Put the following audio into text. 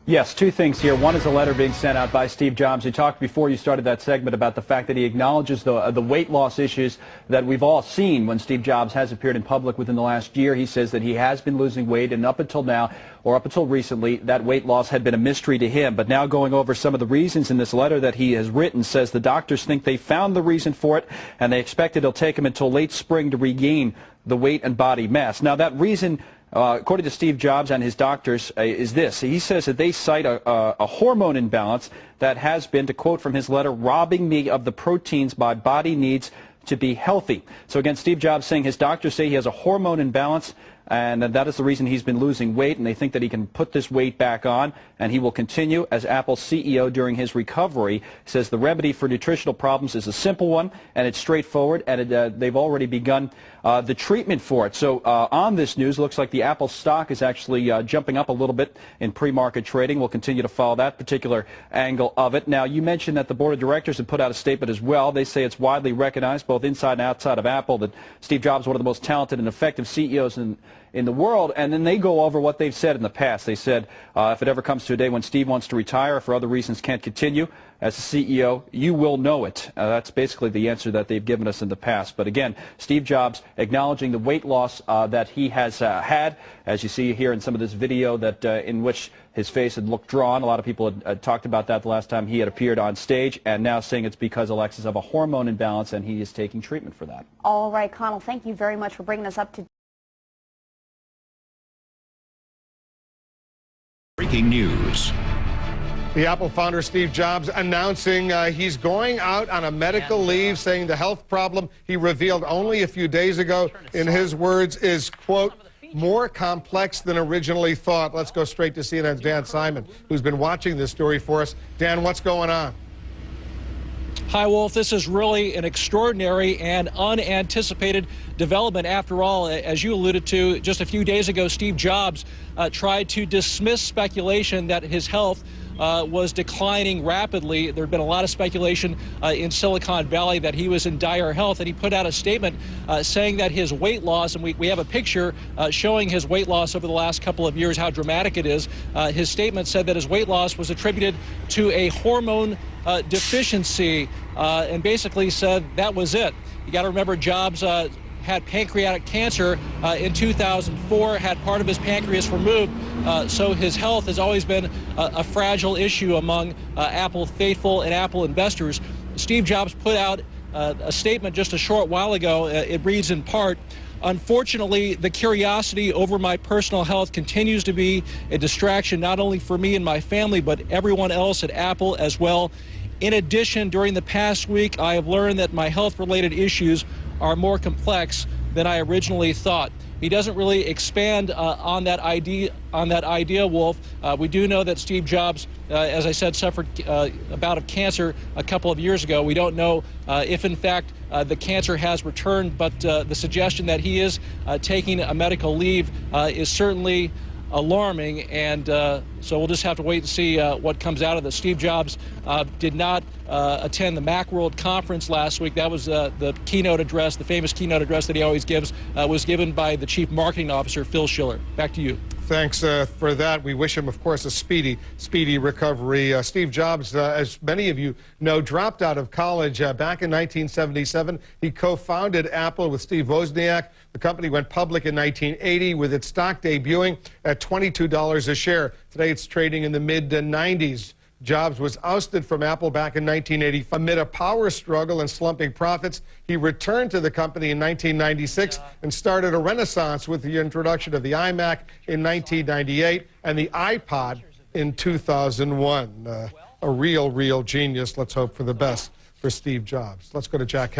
Yes, two things here. One is a letter being sent out by Steve Jobs. You talked before you started that segment about the fact that he acknowledges the weight loss issues that we've all seen when Steve Jobs has appeared in public within the last year. He says that he has been losing weight, and up until now, or up until recently, that weight loss had been a mystery to him. But now going over some of the reasons in this letter that he has written, says the doctors think they found the reason for it, and they expect it'll take him until late spring to regain the weight and body mass. Now, that reason, according to Steve Jobs and his doctors, is this. He says that they cite a hormone imbalance that has been, to quote from his letter, robbing me of the proteins my body needs to be healthy. So again, Steve Jobs saying his doctors say he has a hormone imbalance, and that is the reason he's been losing weight, and they think that he can put this weight back on, and he will continue as Apple's CEO during his recovery. He says the remedy for nutritional problems is a simple one, and it's straightforward, and they've already begun the treatment for it. So on this news, looks like the Apple stock is actually jumping up a little bit in pre-market trading. We'll continue to follow that particular angle of it. Now, you mentioned that the board of directors have put out a statement as well. They say it's widely recognized, both inside and outside of Apple, that Steve Jobs is one of the most talented and effective CEOs in the world, and then they go over what they've said in the past. They said if it ever comes to a day when Steve wants to retire or for other reasons can't continue as a CEO, you will know it. That's basically the answer that they've given us in the past. But again, Steve Jobs acknowledging the weight loss that he has had, as you see here in some of this video that in which his face had looked drawn. A lot of people had talked about that the last time he had appeared on stage, and now saying it's because, Alexis, of a hormone imbalance, and he is taking treatment for that. All right, Connell, thank you very much for bringing us up to Breaking news. The Apple founder Steve Jobs announcing he's going out on a medical leave, saying the health problem he revealed only a few days ago, in his words, is, quote, more complex than originally thought. Let's go straight to CNN's Dan Simon, who's been watching this story for us. Dan, what's going on? Hi, Wolf. This is really an extraordinary and unanticipated development. After all, as you alluded to, just a few days ago, Steve Jobs tried to dismiss speculation that his health was declining rapidly. There had been a lot of speculation in Silicon Valley that he was in dire health, and he put out a statement saying that his weight loss, and we have a picture showing his weight loss over the last couple of years, how dramatic it is. His statement said that his weight loss was attributed to a hormone deficiency, and basically said that was it. You got to remember, Jobs had pancreatic cancer in 2004, had part of his pancreas removed, so his health has always been a fragile issue among Apple faithful and Apple investors. Steve Jobs put out a statement just a short while ago. It reads in part, "Unfortunately, the curiosity over my personal health continues to be a distraction not only for me and my family, but everyone else at Apple as well. In addition, during the past week, I have learned that my health-related issues are more complex than I originally thought." He doesn't really expand on that idea, Wolf. We do know that Steve Jobs, as I said, suffered a bout of cancer a couple of years ago. We don't know if, in fact, the cancer has returned, but the suggestion that he is taking a medical leave is certainly alarming, and so we'll just have to wait and see what comes out of this. Steve Jobs did not attend the Macworld conference last week. That was the keynote address, the famous keynote address that he always gives, was given by the Chief Marketing Officer, Phil Schiller. Back to you. Thanks for that. We wish him, of course, a speedy recovery. Steve Jobs, as many of you know, dropped out of college back in 1977. He co-founded Apple with Steve Wozniak. The company went public in 1980 with its stock debuting at $22 a share. Today it's trading in the mid-90s. Jobs was ousted from Apple back in 1985. Amid a power struggle and slumping profits, he returned to the company in 1996 and started a renaissance with the introduction of the iMac in 1998 and the iPod in 2001. A real genius. Let's hope for the best for Steve Jobs. Let's go to Jack.